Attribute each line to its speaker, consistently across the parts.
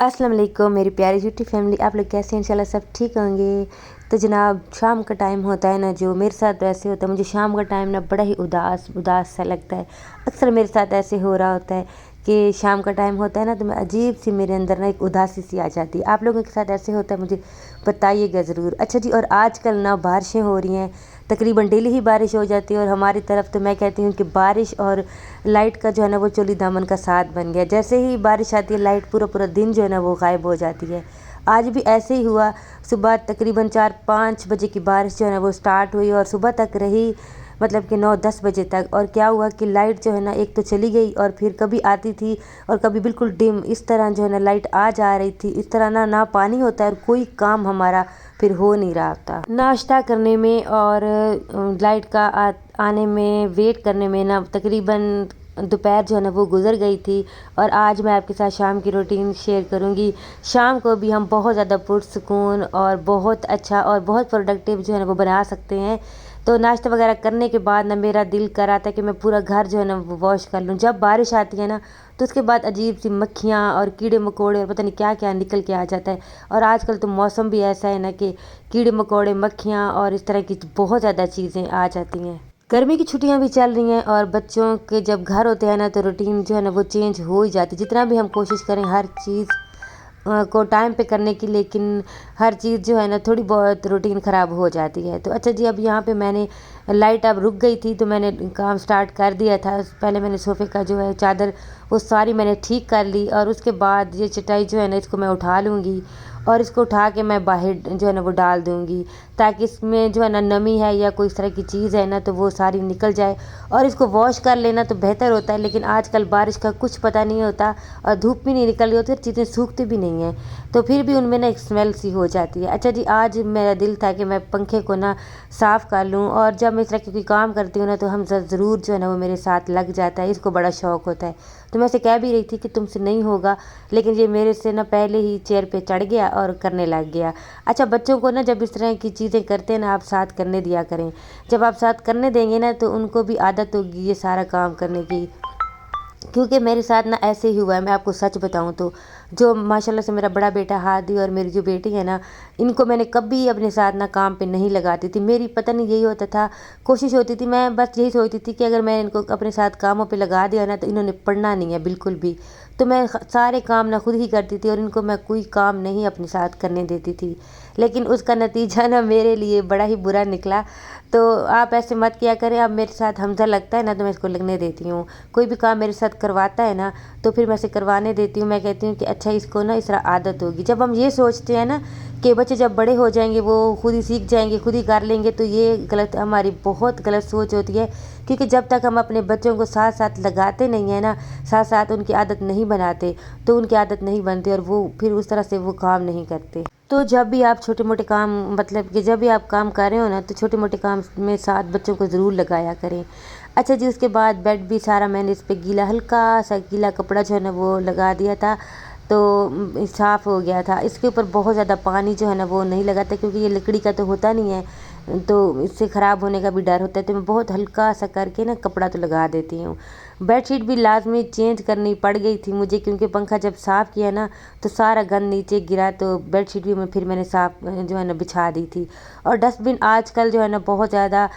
Speaker 1: अस्सलाम वालेकुम मेरी प्यारी यूट्यूब फैमिली, आप लोग कैसे हैं? इंशाल्लाह सब ठीक होंगे। तो जनाब शाम का टाइम होता है ना, जो मेरे साथ वैसे होता है, मुझे शाम का टाइम ना बड़ा ही उदास उदास सा लगता है। अक्सर मेरे साथ ऐसे हो रहा होता है कि शाम का टाइम होता है ना, तो मैं अजीब सी मेरे अंदर ना एक उदासी सी आ जाती है। आप लोगों के साथ ऐसे होता है? मुझे बताइएगा ज़रूर। अच्छा जी, और आजकल ना बारिशें हो रही हैं, तकरीबन डेली ही बारिश हो जाती है। और हमारी तरफ तो मैं कहती हूँ कि बारिश और लाइट का जो है ना वो चोली दामन का साथ बन गया। जैसे ही बारिश आती है लाइट पूरा पूरा दिन जो है ना वो गायब हो जाती है। आज भी ऐसे ही हुआ। सुबह तकरीबन 4-5 बजे की बारिश जो है ना वो स्टार्ट हुई और सुबह तक रही, मतलब कि 9-10 बजे तक। और क्या हुआ कि लाइट जो है ना एक तो चली गई और फिर कभी आती थी और कभी बिल्कुल डिम, इस तरह जो है ना लाइट आ जा रही थी। इस तरह ना ना पानी होता है और कोई काम हमारा फिर हो नहीं रहा था। नाश्ता करने में और लाइट का आने में वेट करने में ना तकरीबन दोपहर जो है ना वो गुज़र गई थी। और आज मैं आपके साथ शाम की रूटीन शेयर करूंगी। शाम को भी हम बहुत ज़्यादा पुरसुकून और बहुत अच्छा और बहुत प्रोडक्टिव जो है ना वो बना सकते हैं। तो नाश्ता वगैरह करने के बाद ना मेरा दिल कर रहा था कि मैं पूरा घर जो है ना वो वॉश कर लूँ। जब बारिश आती है ना तो उसके बाद अजीब सी मक्खियाँ और कीड़े मकोड़े और पता नहीं क्या क्या निकल के आ जाता है। और आजकल तो मौसम भी ऐसा है ना कि कीड़े मकोड़े, मक्खियाँ और इस तरह की बहुत ज़्यादा चीज़ें आ जाती हैं। गर्मी की छुट्टियां भी चल रही हैं और बच्चों के जब घर होते हैं ना तो रूटीन जो है ना वो चेंज हो ही जाती है। जितना भी हम कोशिश करें हर चीज़ को टाइम पे करने की, लेकिन हर चीज़ जो है ना थोड़ी बहुत रूटीन ख़राब हो जाती है। तो अच्छा जी, अब यहाँ पे मैंने लाइट अब रुक गई थी तो मैंने काम स्टार्ट कर दिया था। पहले मैंने सोफ़े का जो है चादर वो सारी मैंने ठीक कर ली और उसके बाद ये चटाई जो है ना इसको मैं उठा लूँगी और इसको उठा के मैं बाहर जो है ना वो डाल दूँगी, ताकि इसमें जो है ना नमी है या कोई इस तरह की चीज़ है ना तो वो सारी निकल जाए। और इसको वॉश कर लेना तो बेहतर होता है, लेकिन आजकल बारिश का कुछ पता नहीं होता और धूप भी नहीं निकल रही होती और चीज़ें सूखती भी नहीं हैं, तो फिर भी उनमें ना एक स्मेल सी हो जाती है। अच्छा जी, आज मेरा दिल था कि मैं पंखे को ना साफ़ कर लूँ। और जब मैं इस तरह की कोई काम करती हूँ ना तो हम ज़रूर जो है ना वो मेरे साथ लग जाता है। इसको बड़ा शौक़ होता है। तो मैं उसे कह भी रही थी कि तुमसे नहीं होगा, लेकिन ये मेरे से ना पहले ही चेयर पे चढ़ गया और करने लग गया। अच्छा, बच्चों को ना जब इस तरह की चीज़ें करते हैं ना आप साथ करने दिया करें। जब आप साथ करने देंगे ना तो उनको भी आदत होगी ये सारा काम करने की। क्योंकि मेरे साथ ना ऐसे ही हुआ है, मैं आपको सच बताऊं तो जो माशाल्लाह से मेरा बड़ा बेटा हादी और मेरी जो बेटी है ना, इनको मैंने कभी अपने साथ ना काम पे नहीं लगाती थी। मेरी पता नहीं यही होता था, कोशिश होती थी, मैं बस यही सोचती थी कि अगर मैं इनको अपने साथ कामों पे लगा दिया ना तो इन्होंने पढ़ना नहीं है बिल्कुल भी। तो मैं सारे काम ना खुद ही करती थी और इनको मैं कोई काम नहीं अपने साथ करने देती थी। लेकिन उसका नतीजा ना मेरे लिए बड़ा ही बुरा निकला। तो आप ऐसे मत किया करें। अब मेरे साथ हमजा लगता है ना तो मैं इसको लगने देती हूँ। कोई भी काम मेरे साथ करवाता है ना तो फिर मैं इसे करवाने देती हूँ। मैं कहती हूँ कि अच्छा इसको ना इस तरह आदत होगी। जब हम ये सोचते हैं ना कि बच्चे जब बड़े हो जाएंगे वो खुद ही सीख जाएंगे, खुद ही कर लेंगे, तो ये गलत, हमारी बहुत गलत सोच होती है। क्योंकि जब तक हम अपने बच्चों को साथ साथ लगाते नहीं हैं ना, साथ साथ उनकी आदत नहीं बनाते, तो उनकी आदत नहीं बनती और वो फिर उस तरह से वो काम नहीं करते। तो जब भी आप छोटे मोटे काम, मतलब कि जब भी आप काम कर रहे हो ना तो छोटे मोटे काम में साथ बच्चों को ज़रूर लगाया करें। अच्छा जी, उसके बाद बेड भी सारा मैंने इस पर गीला, हल्का सा गीला कपड़ा जो है ना वो लगा दिया था, तो साफ़ हो गया था। इसके ऊपर बहुत ज़्यादा पानी जो है ना वो नहीं लगाता, क्योंकि ये लकड़ी का तो होता नहीं है, तो इससे ख़राब होने का भी डर होता है। तो मैं बहुत हल्का सा करके ना कपड़ा तो लगा देती हूँ। बेडशीट भी लाजमी चेंज करनी पड़ गई थी मुझे, क्योंकि पंखा जब साफ़ किया ना तो सारा गंद नीचे गिरा, तो बेडशीट भी फिर मैंने साफ़ जो है ना बिछा दी थी। और डस्टबिन आजकल जो है ना बहुत ज़्यादा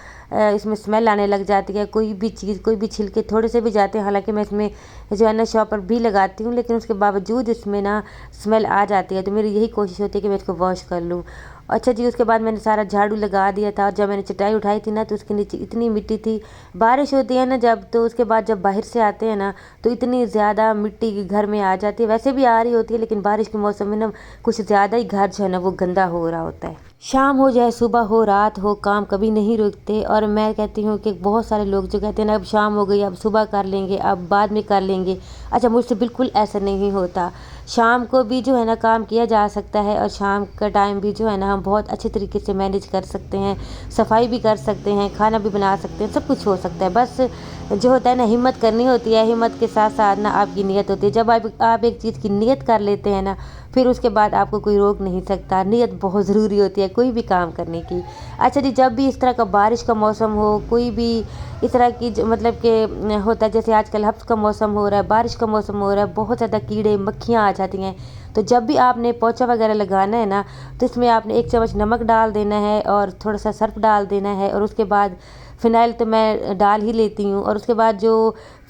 Speaker 1: इसमें स्मेल आने लग जाती है। कोई भी चीज़, कोई भी छिलके थोड़े से भी जाते हैं, हालांकि मैं इसमें जो है ना शॉपर भी लगाती हूँ, लेकिन उसके बावजूद इसमें ना स्मेल आ जाती है। तो मेरी यही कोशिश होती है कि मैं इसको वॉश कर लूँ। अच्छा जी, उसके बाद मैंने सारा झाड़ू लगा दिया था। और जब मैंने चटाई उठाई थी ना तो उसके नीचे इतनी मिट्टी थी। बारिश होती है ना जब, तो उसके बाद जब बाहर से आते हैं ना तो इतनी ज़्यादा मिट्टी घर में आ जाती है। वैसे भी आ रही होती है, लेकिन बारिश के मौसम में ना कुछ ज़्यादा ही घर जो है ना वो गंदा हो रहा होता है। शाम हो जाए, सुबह हो, रात हो, काम कभी नहीं रुकते। और मैं कहती हूँ कि बहुत सारे लोग जो कहते हैं ना अब शाम हो गई, अब सुबह कर लेंगे, अब बाद में कर लेंगे। अच्छा, मुझसे बिल्कुल ऐसा नहीं होता। शाम को भी जो है ना काम किया जा सकता है और शाम का टाइम भी जो है ना हम बहुत अच्छे तरीके से मैनेज कर सकते हैं। सफाई भी कर सकते हैं, खाना भी बना सकते हैं, सब कुछ हो सकता है। बस जो होता है ना हिम्मत करनी होती है, हिम्मत के साथ साथ ना आपकी नीयत होती है। जब आप एक चीज़ की नीयत कर लेते हैं ना, फिर उसके बाद आपको कोई रोक नहीं सकता। नीयत बहुत ज़रूरी होती है कोई भी काम करने की। अच्छा जी, जब भी इस तरह का बारिश का मौसम हो, कोई भी इस तरह की मतलब कि होता है, जैसे आजकल हब्स का मौसम हो रहा है, बारिश का मौसम हो रहा है, बहुत ज़्यादा कीड़े मक्खियाँ आ जाती हैं, تو جب بھی آپ نے پوچا وغیرہ لگانا ہے نا تو اس میں آپ نے 1 چمچ نمک ڈال دینا ہے اور تھوڑا سا سرف ڈال دینا ہے، اور اس کے بعد فنائل تو میں ڈال ہی لیتی ہوں، اور اس کے بعد جو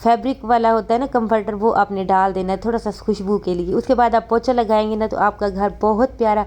Speaker 1: فیبرک والا ہوتا ہے نا کمفرٹر، وہ آپ نے ڈال دینا ہے تھوڑا سا خوشبو کے لیے۔ اس کے بعد آپ پوچا لگائیں گے نا تو آپ کا گھر بہت پیارا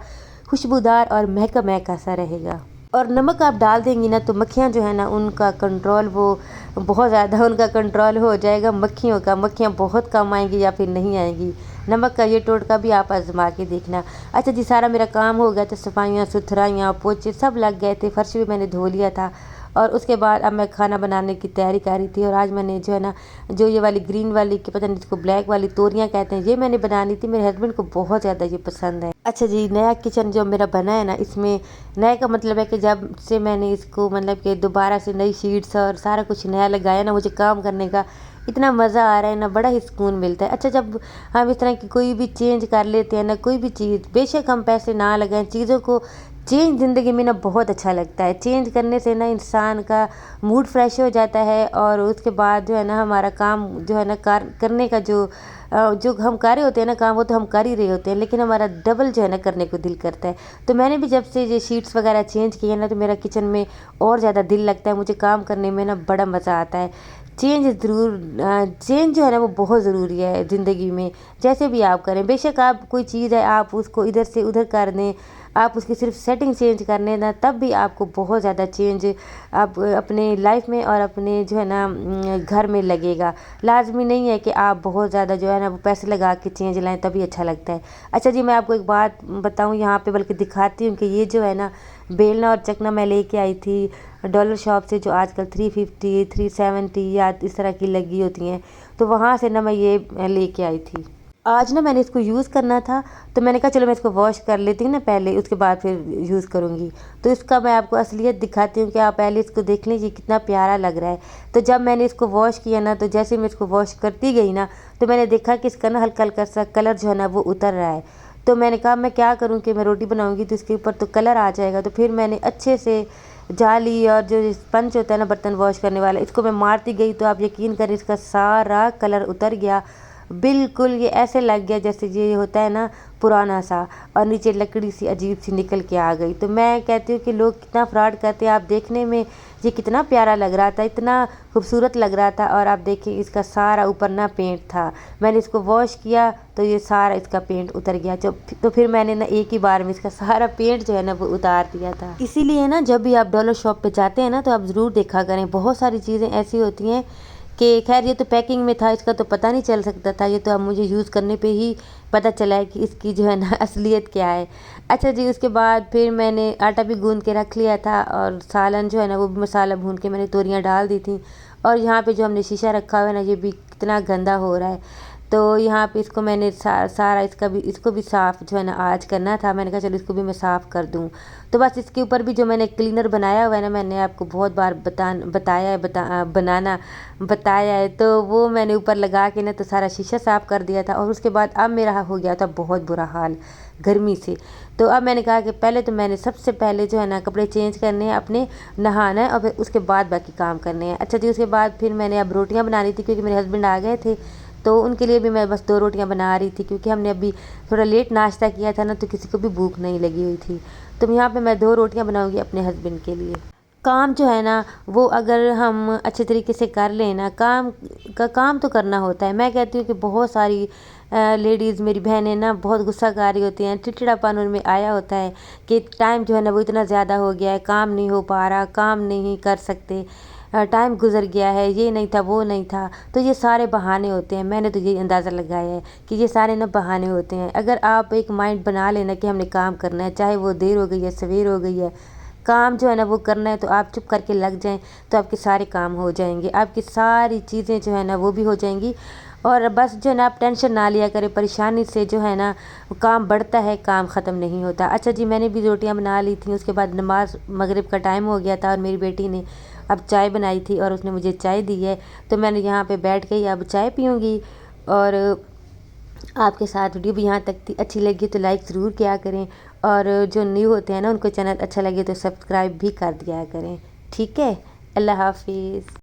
Speaker 1: خوشبودار اور مہکا مہکا سا رہے گا۔ اور نمک آپ ڈال دیں گی نا تو مکھیاں جو ہے نا ان کا کنٹرول وہ بہت زیادہ ان کا کنٹرول ہو جائے گا مکھیوں کا، مکھیاں بہت کم آئیں گی یا پھر نہیں آئیں گی۔ نمک کا یہ ٹوٹکا بھی آپ آزما کے دیکھنا۔ اچھا جی، سارا میرا کام ہو گیا تو صفائیاں ستھرائیاں پوچے سب لگ گئے تھے، فرش بھی میں نے دھو لیا تھا، اور اس کے بعد اب میں کھانا بنانے کی تیاری کر رہی تھی۔ اور آج میں نے جو ہے نا جو یہ والی گرین والی کہ پتہ نہیں اس کو بلیک والی توریاں کہتے ہیں، یہ میں نے بنانی تھی، میرے ہسبینڈ کو بہت زیادہ یہ پسند ہے۔ اچھا جی، نیا کچن جو میرا بنا ہے نا، اس میں نئے کا مطلب ہے کہ جب سے میں نے اس کو مطلب کہ دوبارہ سے نئی شیٹس اور سارا کچھ نیا لگایا نا، مجھے کام کرنے کا اتنا مزہ آ رہا ہے نا، بڑا ہی سکون ملتا ہے۔ اچھا جب ہم اس طرح کی کوئی بھی چینج کر لیتے ہیں نا، کوئی بھی چیز، بے شک ہم پیسے نہ لگائیں، چیزوں کو چینج زندگی میں نا بہت اچھا لگتا ہے۔ چینج کرنے سے نا انسان کا موڈ فریش ہو جاتا ہے، اور اس کے بعد جو ہے نا ہمارا کام جو ہے نا کرنے کا جو ہم کر رہے ہوتے ہیں نا کام، وہ تو ہم کر ہی رہے ہوتے ہیں، لیکن ہمارا ڈبل جو ہے نا کرنے کو دل کرتا ہے۔ تو میں نے بھی جب سے یہ شیٹس وغیرہ چینج کیے نا تو میرا کچن میں اور زیادہ دل لگتا ہے، مجھے کام کرنے میں نا بڑا مزہ آتا ہے۔ چینج جو ہے نا وہ بہت ضروری ہے زندگی میں، جیسے بھی آپ کریں، بے شک آپ کوئی چیز ہے آپ اس کو ادھر سے ادھر کر دیں، آپ اس کی صرف سیٹنگ چینج کرنے نا، تب بھی آپ کو بہت زیادہ چینج آپ اپنے لائف میں اور اپنے جو ہے نا گھر میں لگے گا۔ لازمی نہیں ہے کہ آپ بہت زیادہ جو ہے نا وہ پیسے لگا کے چینج لائیں تبھی اچھا لگتا ہے۔ اچھا جی، میں آپ کو ایک بات بتاؤں یہاں پہ، بلکہ دکھاتی ہوں کہ یہ جو ہے نا بیلنا اور چکنا میں لے کے آئی تھی ڈالر شاپ سے، جو آج کل 350 370 یا اس طرح کی لگی ہوتی ہیں، تو وہاں سے نا میں یہ لے کے آئی تھی۔ آج نا میں نے اس کو یوز کرنا تھا تو میں نے کہا چلو میں اس کو واش کر لیتی ہوں نا پہلے، اس کے بعد پھر یوز کروں گی۔ تو اس کا میں آپ کو اصلیت دکھاتی ہوں کہ آپ پہلے اس کو دیکھ لیجیے کتنا پیارا لگ رہا ہے۔ تو جب میں نے اس کو واش کیا نا، تو جیسے میں اس کو واش کرتی گئی نا تو میں نے دیکھا کہ اس کا نا ہلکا ہلکا سا کلر جو ہے نا وہ اتر رہا ہے۔ تو میں نے کہا میں کیا کروں کہ میں روٹی بناؤں گی تو اس کے اوپر تو کلر آ جائے گا، تو پھر میں نے اچھے سے جالی اور جو اسپنج ہوتا ہے نا برتن واش کرنے والا، اس کو میں مارتی گئی تو آپ یقین کریں اس کا سارا کلر اتر گیا، بالکل یہ ایسے لگ گیا جیسے یہ ہوتا ہے نا پرانا سا، اور نیچے لکڑی سی عجیب سی نکل کے آ گئی۔ تو میں کہتی ہوں کہ لوگ کتنا فراڈ کرتے ہیں۔ آپ دیکھنے میں یہ کتنا پیارا لگ رہا تھا، اتنا خوبصورت لگ رہا تھا، اور آپ دیکھیں اس کا سارا اوپر نا پینٹ تھا۔ میں نے اس کو واش کیا تو یہ سارا اس کا پینٹ اتر گیا، تو پھر میں نے نا ایک ہی بار میں اس کا سارا پینٹ جو ہے نا وہ اتار دیا تھا۔ اسی لیے نا جب بھی آپ ڈالر شاپ پہ جاتے ہیں نا تو آپ ضرور دیکھا کریں، بہت ساری چیزیں ایسی ہوتی ہیں کہ خیر یہ تو پیکنگ میں تھا، اس کا تو پتہ نہیں چل سکتا تھا، یہ تو اب مجھے یوز کرنے پہ ہی پتہ چلا ہے کہ اس کی جو ہے نا اصلیت کیا ہے۔ اچھا جی، اس کے بعد پھر میں نے آٹا بھی گوندھ کے رکھ لیا تھا، اور سالن جو ہے نا وہ بھی مسالہ بھون کے میں نے توریاں ڈال دی تھیں۔ اور یہاں پہ جو ہم نے شیشہ رکھا ہوا ہے نا یہ بھی کتنا گندا ہو رہا ہے، تو یہاں پہ اس کو میں نے سارا اس کو بھی صاف جو ہے نا آج کرنا تھا۔ میں نے کہا چلو اس کو بھی میں صاف کر دوں، تو بس اس کے اوپر بھی جو میں نے کلینر بنایا ہوا ہے نا، میں نے آپ کو بہت بار بتایا ہے، تو وہ میں نے اوپر لگا کے نا تو سارا شیشہ صاف کر دیا تھا۔ اور اس کے بعد اب میرا ہو گیا تھا بہت برا حال گرمی سے، تو اب میں نے کہا کہ پہلے تو میں نے سب سے پہلے جو ہے نا کپڑے چینج کرنے ہیں اپنے، نہانا ہے، اور پھر اس کے بعد باقی کام کرنے ہیں۔ اچھا جی، اس کے بعد پھر میں نے اب روٹیاں بنانی تھی کیونکہ میرے ہسبینڈ آ گئے تھے، تو ان کے لیے بھی میں بس 2 روٹیاں بنا رہی تھی، کیونکہ ہم نے ابھی تھوڑا لیٹ ناشتہ کیا تھا نا تو کسی کو بھی بھوک نہیں لگی ہوئی تھی۔ تو یہاں پہ میں 2 روٹیاں بناؤں گی اپنے ہسبینڈ کے لیے۔ کام جو ہے نا وہ اگر ہم اچھے طریقے سے کر لیں نا، کام تو کرنا ہوتا ہے۔ میں کہتی ہوں کہ بہت ساری لیڈیز میری بہنیں نا بہت غصہ کر رہی ہوتی ہیں، چڑچڑا پن ان میں آیا ہوتا ہے کہ ٹائم جو ہے نا وہ اتنا زیادہ ہو گیا ہے، کام نہیں ہو پا رہا، کام نہیں کر سکتے، ٹائم گزر گیا ہے، یہ نہیں تھا وہ نہیں تھا، تو یہ سارے بہانے ہوتے ہیں۔ میں نے تو یہ اندازہ لگایا ہے کہ یہ سارے نا بہانے ہوتے ہیں۔ اگر آپ ایک مائنڈ بنا لینا کہ ہم نے کام کرنا ہے، چاہے وہ دیر ہو گئی ہے سویر ہو گئی ہے، کام جو ہے نا وہ کرنا ہے، تو آپ چپ کر کے لگ جائیں تو آپ کے سارے کام ہو جائیں گے، آپ کی ساری چیزیں جو ہے نا وہ بھی ہو جائیں گی۔ اور بس جو ہے نا آپ ٹینشن نہ لیا کریں، پریشانی سے جو ہے نا کام بڑھتا ہے، کام ختم نہیں ہوتا۔ اچھا جی، میں نے بھی روٹیاں بنا لی تھیں، اس کے بعد نماز مغرب کا ٹائم ہو گیا تھا، اور میری بیٹی نے اب چائے بنائی تھی اور اس نے مجھے چائے دی ہے، تو میں نے یہاں پہ بیٹھ کے اب چائے پیوں گی۔ اور آپ کے ساتھ ویڈیو بھی یہاں تک تھی، اچھی لگی تو لائک ضرور کیا کریں، اور جو نیو ہوتے ہیں نا ان کو چینل اچھا لگے تو سبسکرائب بھی کر دیا کریں، ٹھیک ہے؟ اللہ حافظ۔